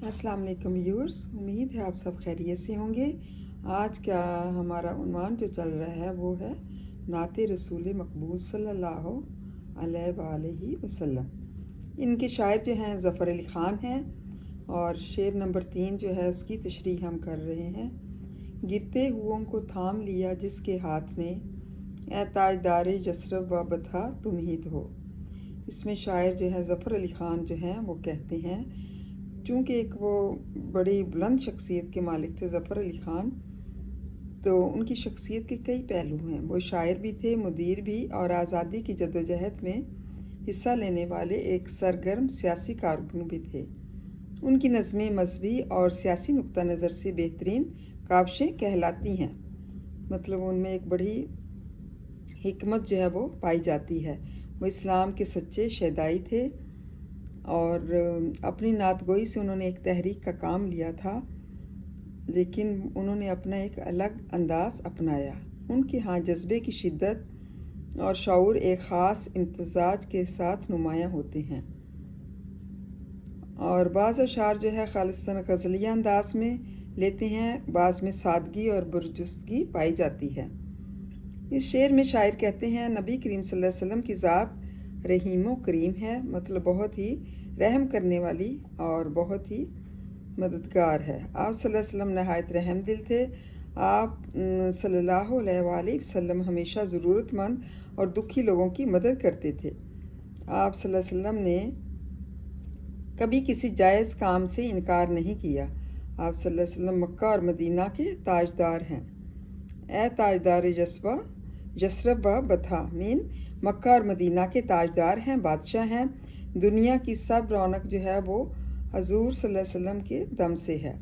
अस्सलाम वालेकुम व्यूअर्स, उम्मीद है आप सब खैरियत से होंगे। आज का हमारा उन्वान जो चल रहा है वो है नाते रसूल मकबूल सल्लल्लाहु अलैहि वसल्लम। इनके शायर जो हैं ज़फ़र अली ख़ान हैं और शेर नंबर 3 जो है उसकी तशरीह हम कर रहे हैं। गिरते हुओं को थाम लिया जिसके हाथ ने, ए ताजदार जसरब व बथा तुम ही तो हो। इसमें शायर जो है ज़फ़र अली ख़ान जो हैं वो कहते हैं, चूँकि एक वो बड़ी बुलंद शख्सियत के मालिक थे ज़फ़र अली ख़ान, तो उनकी शख्सियत के कई पहलू हैं। वो शायर भी थे, मुदीर भी, और आज़ादी की जद्दोजहद में हिस्सा लेने वाले एक सरगर्म सियासी कारकुन भी थे। उनकी नज़में मजहबी और सियासी नुक्ता नज़र से बेहतरीन काविशें कहलाती हैं। मतलब उनमें एक बड़ी हिकमत जो है वो पाई जाती है। वो इस्लाम के सच्चे शहदाई थे और अपनी नातगोई से उन्होंने एक तहरीक का काम लिया था, लेकिन उन्होंने अपना एक अलग अंदाज़ अपनाया। उनके यहाँ जज्बे की शिद्दत और शऊर एक ख़ास इम्तजाज के साथ नुमायाँ होते हैं। और बाज़ अशार जो है खालिस्तान ग़ज़लिया अंदाज में लेते हैं, बाज़ में सादगी और बुरजुस्तगी पाई जाती है। इस शेर में शायर कहते हैं, नबी करीम सल्लल्लाहु अलैहि वसल्लम की ज़ात रहीम करीम है, मतलब बहुत ही रहम करने वाली और बहुत ही मददगार है। आप सल्लल्लाहु अलैहि वसल्लम नहायत रहम दिल थे। आप सल्लल्लाहु अलैहि वसल्लम हमेशा ज़रूरतमंद और दुखी लोगों की मदद करते थे। आप सल्लल्लाहु अलैहि वसल्लम ने कभी किसी जायज़ काम से इनकार नहीं किया। आप सल्लल्लाहु अलैहि वसल्लम मक्का और मदीना के ताजदार हैं। ए ताजदार जसरब व बथा, मीन मक्का और मदीना के ताजदार हैं, बादशाह हैं। दुनिया की सब रौनक जो है वो हजूर सल्लल्लाहु अलैहि वसल्लम के दम से है।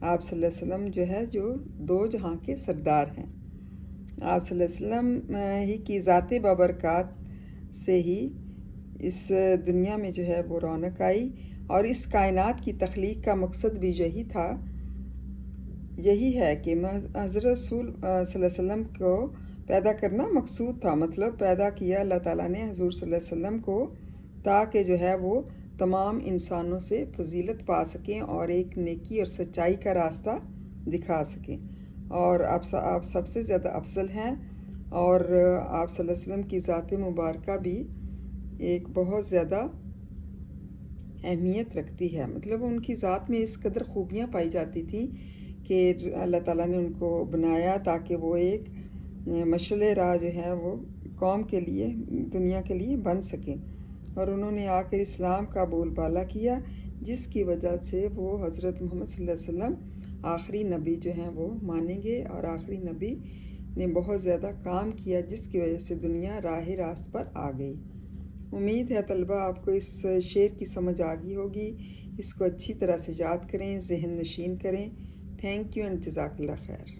आप सल्लल्लाहु अलैहि वसल्लम जो है जो दो जहां के सरदार हैं। आप सल्लल्लाहु अलैहि वसल्लम ही की ज़ाते बाबरकात से ही इस दुनिया में जो है वो रौनक आई, और इस कायनात की तख्लीक का मकसद भी यही है कि हज़रत रसूल सल्लल्लाहु अलैहि वसल्लम को पैदा करना मकसूद था। मतलब पैदा किया अल्लाह ताला ने हजूर सल्लल्लाहु अलैहि वसल्लम को, ताकि जो है वो तमाम इंसानों से फजीलत पा सकें और एक नेकी और सच्चाई का रास्ता दिखा सकें। और आप सबसे ज़्यादा अफजल हैं, और आप सल्लल्लाहु अलैहि वसल्लम की ज़ात मुबारक भी एक बहुत ज़्यादा अहमियत रखती है। मतलब उनकी ज़ात में इस कदर खूबियाँ पाई जाती थी कि अल्लाह ताला ने उनको बनाया ताकि वो एक मशअल राह जो है वो कौम के लिए, दुनिया के लिए बन सकें। और उन्होंने आकर इस्लाम का बोलबाला किया, जिसकी वजह से वो हज़रत मोहम्मद सल्लल्लाहु अलैहि वसल्लम आखिरी नबी जो हैं वो मानेंगे। और आखिरी नबी ने बहुत ज़्यादा काम किया, जिसकी वजह से दुनिया राह रास्त पर आ गई। उम्मीद है तलबा आपको इस शेर की समझ आ गई होगी। इसको अच्छी तरह से याद करें, ज़हन नशीन करें। थैंक यू एंड जज़ाकल्लाह खैर।